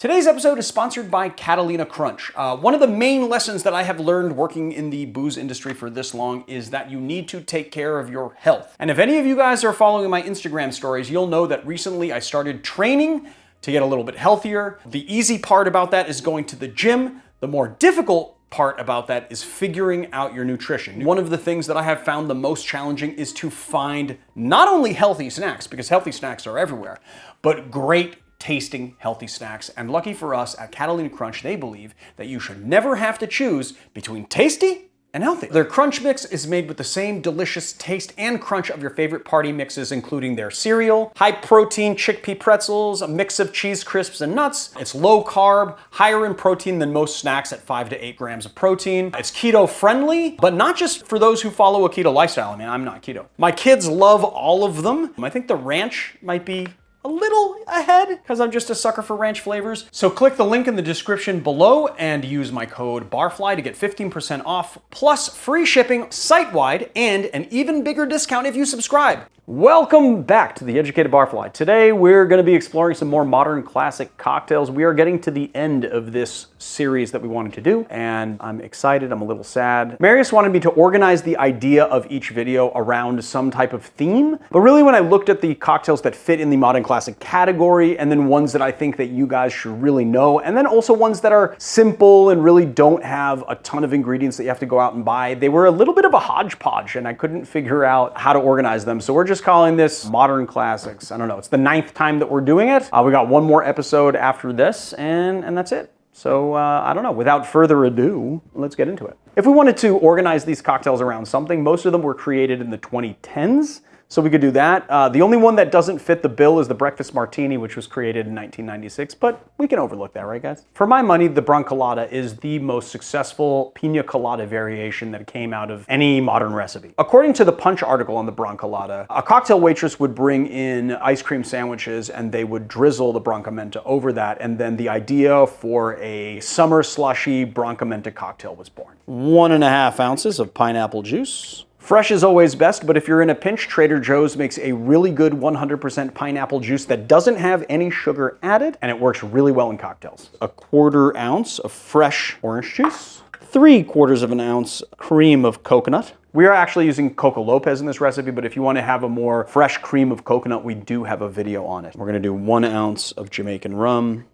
Today's episode is sponsored by Catalina Crunch. One of the main lessons that I have learned working in the booze industry for this long is that you need to take care of your health. And if any of you guys are following my Instagram stories, you'll know that recently I started training to get a little bit healthier. The easy part about that is going to the gym. The more difficult part about that is figuring out your nutrition. One of the things that I have found the most challenging is to find not only healthy snacks, because healthy snacks are everywhere, but great tasting healthy snacks. And lucky for us at Catalina Crunch, they believe that you should never have to choose between tasty and healthy. Their crunch mix is made with the same delicious taste and crunch of your favorite party mixes, including their cereal, high protein chickpea pretzels, a mix of cheese crisps and nuts. It's low carb, higher in protein than most snacks at 5 to 8 grams of protein. It's keto friendly, but not just for those who follow a keto lifestyle. I mean, I'm not keto. My kids love all of them. I think the ranch might be a little ahead because I'm just a sucker for ranch flavors. So click the link in the description below and use my code BARFLY to get 15% off plus free shipping site-wide and an even bigger discount if you subscribe. Welcome back to the Educated Barfly. Today we're going to be exploring some more modern classic cocktails. We are getting to the end of this series that we wanted to do, and I'm excited. I'm a little sad. Marius wanted me to organize the idea of each video around some type of theme, but really when I looked at the cocktails that fit in the modern classic category, and then ones that I think that you guys should really know, and then also ones that are simple and really don't have a ton of ingredients that you have to go out and buy, they were a little bit of a hodgepodge, and I couldn't figure out how to organize them. So we're just calling this modern classics. I don't know, it's the 9th time that we're doing it. We got one more episode after this, and that's it. So I don't know, without further ado, let's get into it. If we wanted to organize these cocktails around something, most of them were created in the 2010s. So we could do that. The only one that doesn't fit the bill is the Breakfast Martini, which was created in 1996, but we can overlook that, right guys? For my money, the Brancolada is the most successful pina colada variation that came out of any modern recipe. According to the Punch article on the Brancolada, a cocktail waitress would bring in ice cream sandwiches and they would drizzle the Branca Menta over that, and then the idea for a summer slushy Branca Menta cocktail was born. 1.5 ounces of pineapple juice. Fresh is always best, but if you're in a pinch, Trader Joe's makes a really good 100% pineapple juice that doesn't have any sugar added, and it works really well in cocktails. 1/4 ounce of fresh orange juice. 3/4 of an ounce cream of coconut. We are actually using Coco Lopez in this recipe, but if you want to have a more fresh cream of coconut, we do have a video on it. We're gonna do 1 ounce of Jamaican rum,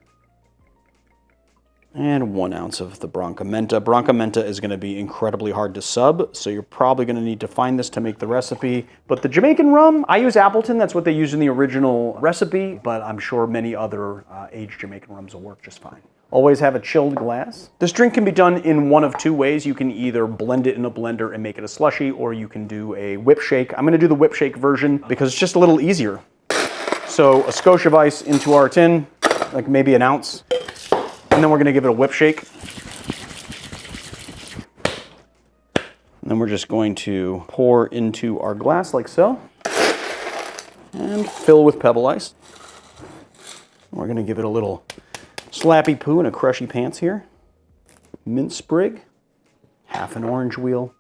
and 1 ounce of the Branca Menta. Branca Menta is going to be incredibly hard to sub, so you're probably going to need to find this to make the recipe. But the Jamaican rum, I use Appleton. That's what they use in the original recipe, but I'm sure many other aged Jamaican rums will work just fine. Always have a chilled glass. This drink can be done in one of 2 ways. You can either blend it in a blender and make it a slushy, or you can do a whip shake. I'm going to do the whip shake version because it's just a little easier. So a skosh of ice into our tin, like maybe an ounce. And then we're gonna give it a whip shake. And then we're just going to pour into our glass like so. And fill with pebble ice. We're gonna give it a little slappy poo and a crushy pants here. Mint sprig, half an orange wheel.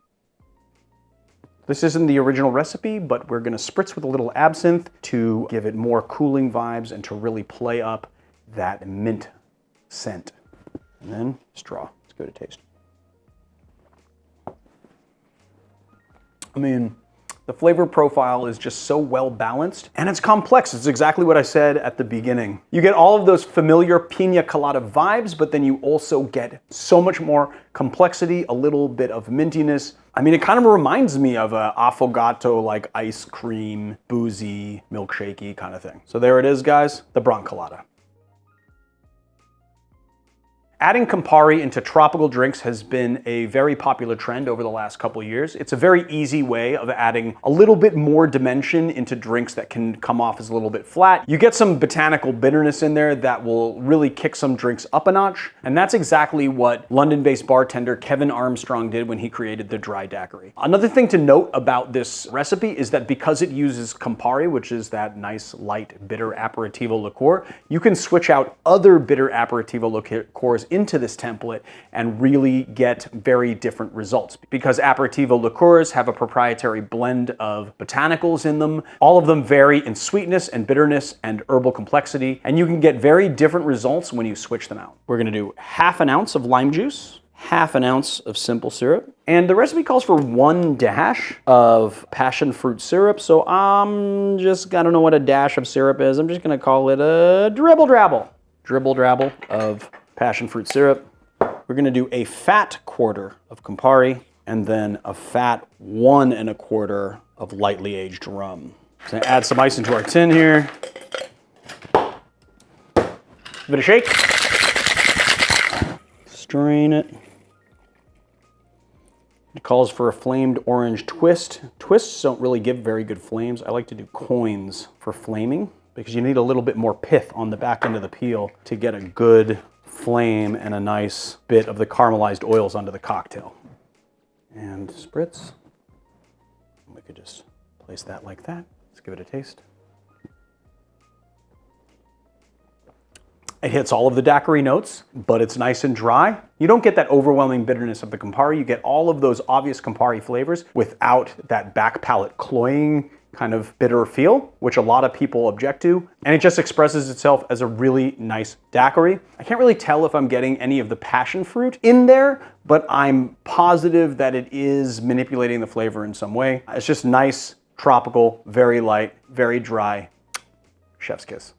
This isn't the original recipe, but we're gonna spritz with a little absinthe to give it more cooling vibes and to really play up that mint scent. And then straw. Let's go to taste. I mean, the flavor profile is just so well balanced, and it's complex. It's exactly what I said at the beginning. You get all of those familiar pina colada vibes, but then you also get so much more complexity, a little bit of mintiness. I mean, it kind of reminds me of a affogato, like ice cream, boozy, milkshakey kind of thing. So there it is, guys, the Brancolada. Adding Campari into tropical drinks has been a very popular trend over the last couple of years. It's a very easy way of adding a little bit more dimension into drinks that can come off as a little bit flat. You get some botanical bitterness in there that will really kick some drinks up a notch, and that's exactly what London-based bartender Kevin Armstrong did when he created the dry daiquiri. Another thing to note about this recipe is that because it uses Campari, which is that nice light bitter aperitivo liqueur, you can switch out other bitter aperitivo liqueurs into this template and really get very different results. Because aperitivo liqueurs have a proprietary blend of botanicals in them. All of them vary in sweetness and bitterness and herbal complexity, and you can get very different results when you switch them out. We're gonna do ½ an ounce of lime juice, ½ an ounce of simple syrup, and the recipe calls for 1 dash of passion fruit syrup, so I'm just, I don't know what a dash of syrup is, I'm just gonna call it a dribble drabble of passion fruit syrup. We're gonna do a fat quarter of Campari, and then a fat 1 1/4 of lightly aged rum. So I'm gonna add some ice into our tin here. Give it a shake. Strain it. It calls for a flamed orange twist. Twists don't really give very good flames. I like to do coins for flaming because you need a little bit more pith on the back end of the peel to get a good flame and a nice bit of the caramelized oils onto the cocktail. And spritz. We could just place that like that. Let's give it a taste. It hits all of the daiquiri notes, but it's nice and dry. You don't get that overwhelming bitterness of the Campari. You get all of those obvious Campari flavors without that back palate cloying kind of bitter feel, which a lot of people object to. And it just expresses itself as a really nice daiquiri. I can't really tell if I'm getting any of the passion fruit in there, but I'm positive that it is manipulating the flavor in some way. It's just nice, tropical, very light, very dry. Chef's kiss.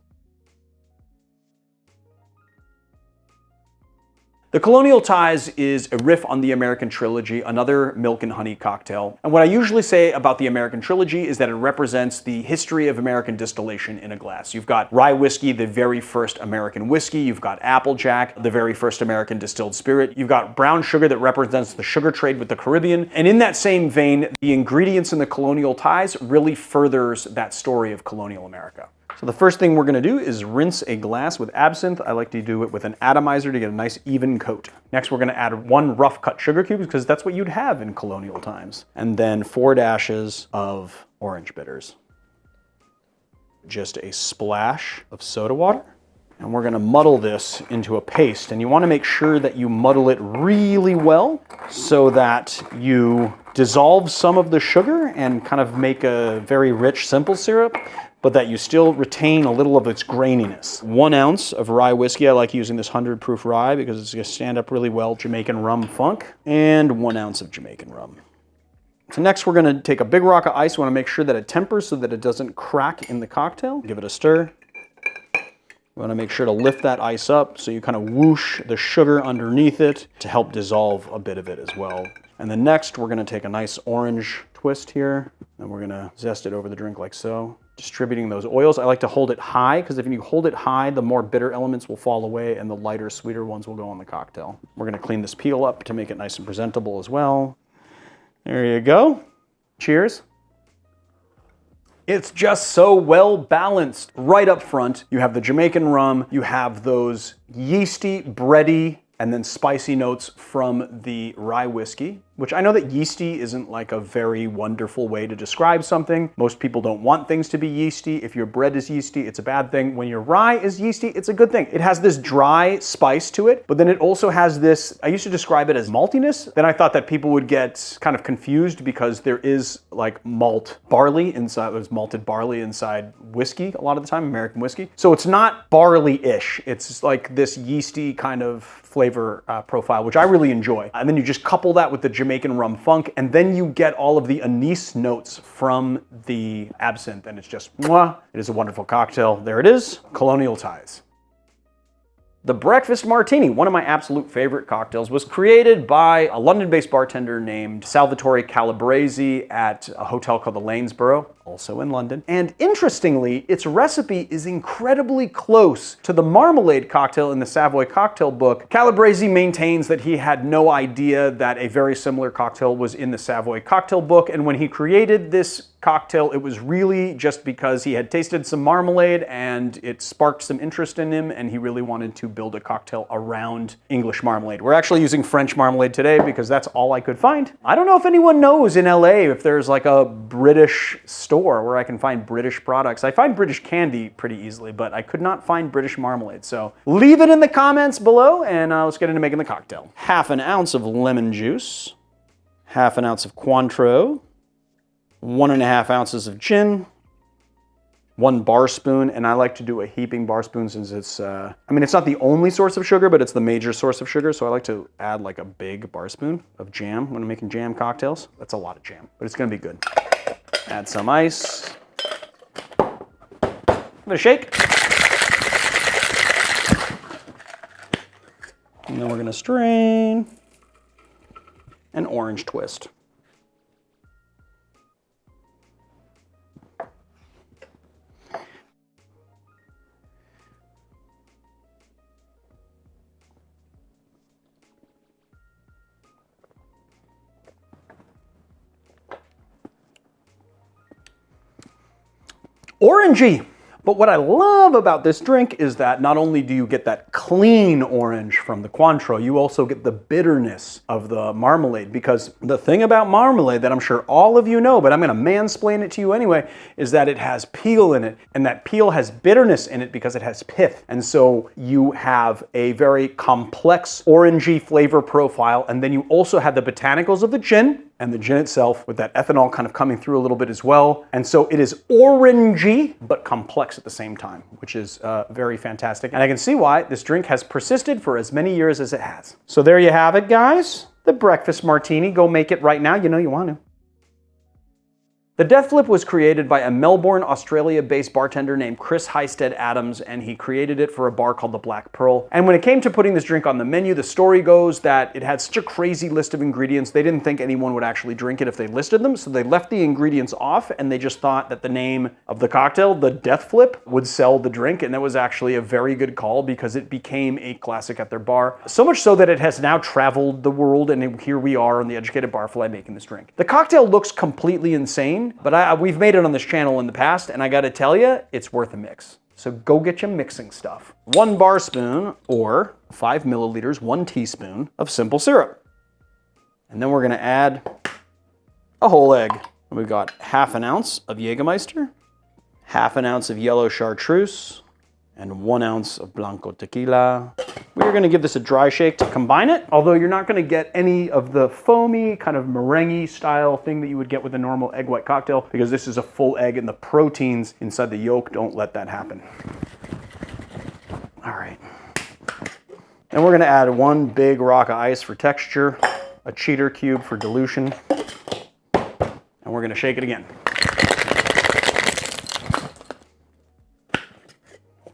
The Colonial Ties is a riff on the American Trilogy, another milk and honey cocktail. And what I usually say about the American Trilogy is that it represents the history of American distillation in a glass. You've got rye whiskey, the very first American whiskey. You've got Applejack, the very first American distilled spirit. You've got brown sugar that represents the sugar trade with the Caribbean. And in that same vein, the ingredients in the Colonial Ties really furthers that story of colonial America. So the first thing we're gonna do is rinse a glass with absinthe. I like to do it with an atomizer to get a nice even coat. Next, we're gonna add 1 rough cut sugar cube because that's what you'd have in colonial times. And then 4 dashes of orange bitters. Just a splash of soda water. And we're gonna muddle this into a paste. And you wanna make sure that you muddle it really well so that you dissolve some of the sugar and kind of make a very rich simple syrup, but that you still retain a little of its graininess. 1 ounce of rye whiskey. I like using this 100 proof rye because it's gonna stand up really well. Jamaican rum funk, and 1 ounce of Jamaican rum. So next we're gonna take a big rock of ice. We wanna make sure that it tempers so that it doesn't crack in the cocktail. Give it a stir. You wanna make sure to lift that ice up so you kind of whoosh the sugar underneath it to help dissolve a bit of it as well. And then next we're gonna take a nice orange twist here, and we're gonna zest it over the drink like so. Distributing those oils. I like to hold it high because if you hold it high, the more bitter elements will fall away and the lighter, sweeter ones will go on the cocktail. We're gonna clean this peel up to make it nice and presentable as well. There you go. Cheers. It's just so well balanced. Right up front, you have the Jamaican rum, you have those yeasty, bready, and then spicy notes from the rye whiskey, which I know that yeasty isn't like a very wonderful way to describe something. Most people don't want things to be yeasty. If your bread is yeasty, it's a bad thing. When your rye is yeasty, it's a good thing. It has this dry spice to it, but then it also has this, I used to describe it as maltiness. Then I thought that people would get kind of confused because there is like malt barley inside, there's malted barley inside whiskey a lot of the time, American whiskey. So it's not barley-ish. It's like this yeasty kind of flavor profile, which I really enjoy. And then you just couple that with the Jamaican rum funk, and then you get all of the anise notes from the absinthe, and it's just mwah. It is a wonderful cocktail. There it is, Colonial Ties. The Breakfast Martini, one of my absolute favorite cocktails, was created by a London-based bartender named Salvatore Calabrese at a hotel called the Lanesborough, also in London. And interestingly, its recipe is incredibly close to the marmalade cocktail in the Savoy Cocktail Book. Calabrese maintains that he had no idea that a very similar cocktail was in the Savoy Cocktail Book, and when he created this cocktail, it was really just because he had tasted some marmalade and it sparked some interest in him and he really wanted to build a cocktail around English marmalade. We're actually using French marmalade today because that's all I could find. I don't know if anyone knows in LA if there's like a British store where I can find British products. I find British candy pretty easily, but I could not find British marmalade. So leave it in the comments below and let's get into making the cocktail. Half an ounce of lemon juice, half an ounce of Cointreau, 1.5 ounces of gin, 1 bar spoon, and I like to do a heaping bar spoon since it's, I mean, it's not the only source of sugar, but it's the major source of sugar, so I like to add like a big bar spoon of jam when I'm making jam cocktails. That's a lot of jam, but it's gonna be good. Add some ice. Give it a shake. And then we're gonna strain and orange twist. Orangey. But what I love about this drink is that not only do you get that clean orange from the Cointreau, you also get the bitterness of the marmalade, because the thing about marmalade that I'm sure all of you know, but I'm gonna mansplain it to you anyway, is that it has peel in it, and that peel has bitterness in it because it has pith. And so you have a very complex orangey flavor profile, and then you also have the botanicals of the gin, and the gin itself with that ethanol kind of coming through a little bit as well. And so it is orangey, but complex at the same time, which is very fantastic. And I can see why this drink has persisted for as many years as it has. So there you have it, guys. The breakfast martini. Go make it right now. You know you want to. The Death Flip was created by a Melbourne, Australia-based bartender named Chris Highstead Adams, and he created it for a bar called the Black Pearl. And when it came to putting this drink on the menu, the story goes that it had such a crazy list of ingredients, they didn't think anyone would actually drink it if they listed them, so they left the ingredients off, and they just thought that the name of the cocktail, the Death Flip, would sell the drink, and that was actually a very good call because it became a classic at their bar. So much so that it has now traveled the world, and here we are on the Educated Barfly making this drink. The cocktail looks completely insane, but we've made it on this channel in the past, and I gotta tell you, it's worth a mix. So go get your mixing stuff. 1 bar spoon, or 5 milliliters, 1 teaspoon of simple syrup. And then we're gonna add a whole egg. And we've got half an ounce of Jägermeister, half an ounce of yellow chartreuse, and 1 ounce of Blanco tequila. We're gonna give this a dry shake to combine it, although you're not gonna get any of the foamy, kind of meringue style thing that you would get with a normal egg white cocktail, because this is a full egg and the proteins inside the yolk don't let that happen. All right. And we're gonna add 1 big rock of ice for texture, a cheater cube for dilution, and we're gonna shake it again.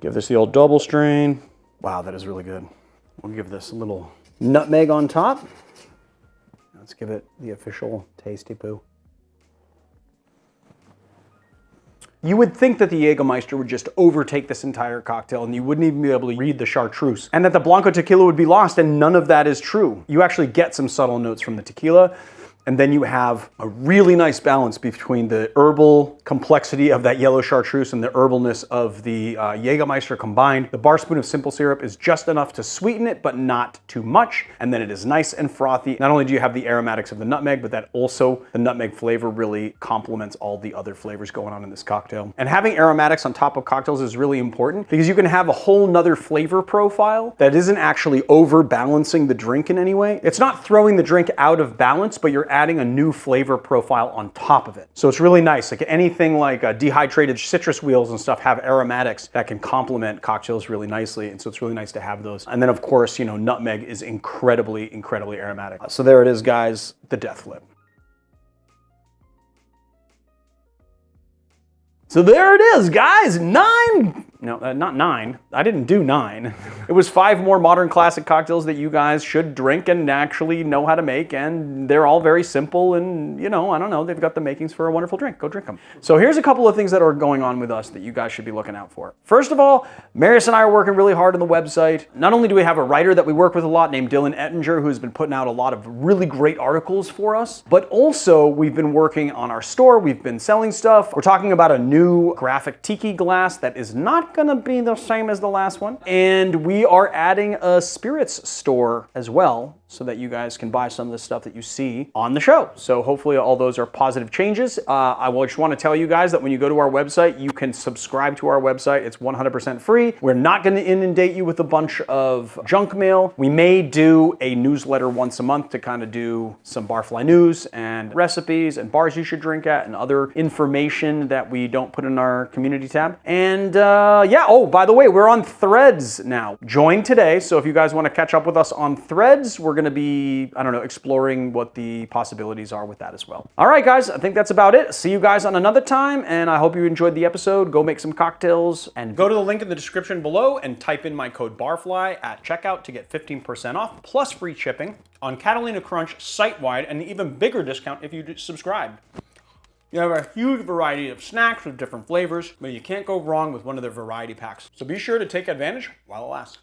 Give this the old double strain. Wow, that is really good. We'll give this a little nutmeg on top. Let's give it the official tasty poo. You would think that the Jägermeister would just overtake this entire cocktail and you wouldn't even be able to read the chartreuse, and that the Blanco tequila would be lost, and none of that is true. You actually get some subtle notes from the tequila, and then you have a really nice balance between the herbal complexity of that yellow chartreuse and the herbalness of the Jägermeister combined. The bar spoon of simple syrup is just enough to sweeten it, but not too much. And then it is nice and frothy. Not only do you have the aromatics of the nutmeg, but that also the nutmeg flavor really complements all the other flavors going on in this cocktail. And having aromatics on top of cocktails is really important because you can have a whole nother flavor profile that isn't actually overbalancing the drink in any way. It's not throwing the drink out of balance, but you're adding a new flavor profile on top of it. So it's really nice. Like anything like dehydrated citrus wheels and stuff have aromatics that can complement cocktails really nicely. And so it's really nice to have those. And then of course, you know, nutmeg is incredibly, incredibly aromatic. So there it is, guys, the Death Flip. So there it is, guys, not 9. I didn't do 9. It was 5 more modern classic cocktails that you guys should drink and actually know how to make, and they're all very simple and, you know, I don't know, they've got the makings for a wonderful drink. Go drink them. So here's a couple of things that are going on with us that you guys should be looking out for. First of all, Marius and I are working really hard on the website. Not only do we have a writer that we work with a lot named Dylan Ettinger, who's been putting out a lot of really great articles for us, but also we've been working on our store. We've been selling stuff. We're talking about a new graphic tiki glass that is not not gonna be the same as the last one. And we are adding a spirits store as well, so that you guys can buy some of the stuff that you see on the show. So hopefully all those are positive changes. I just want to tell you guys that when you go to our website, you can subscribe to our website. It's 100% free. We're not going to inundate you with a bunch of junk mail. We may do a newsletter once a month to kind of do some barfly news and recipes and bars you should drink at and other information that we don't put in our community tab. And yeah, oh, by the way, we're on Threads now. Join today. So if you guys want to catch up with us on Threads, we're going to be, I don't know, exploring what the possibilities are with that as well. All right, guys, I think that's about it. See you guys on another time, and I hope you enjoyed the episode. Go make some cocktails, and go to the link in the description below and type in my code BARFLY at checkout to get 15% off, plus free shipping on Catalina Crunch site-wide, and an even bigger discount if you subscribe. You have a huge variety of snacks with different flavors, but you can't go wrong with one of their variety packs. So be sure to take advantage while it lasts.